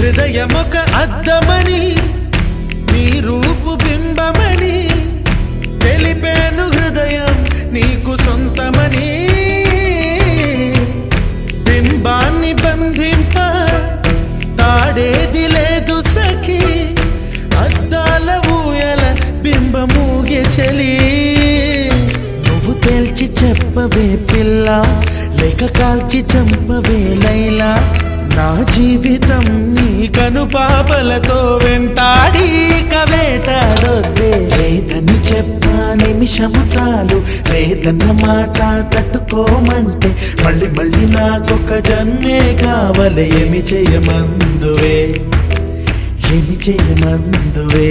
హృదయమొక అద్దమని నీ రూపు బింబమని తెలిపేను హృదయం నీకు సొంతమని బింబాన్ని బంధింప తాడేది లేదు సఖి అద్దాల ఊయల బింబమూగే చలి నువ్వు తేల్చి చెప్పవే పిల్ల లేక కాల్చి చంపవే లైలా నా జీవితం నీ కనుపాపలతో వెంటాడి కవేటాడొద్దే లేదని చెప్పా నిమిషము చాలు లేదన్న మాట తట్టుకోమంటే మళ్ళీ మళ్ళీ నాకొక జన్మే కావాలి ఏమి చేయమందువే ఏమి చేయమందువే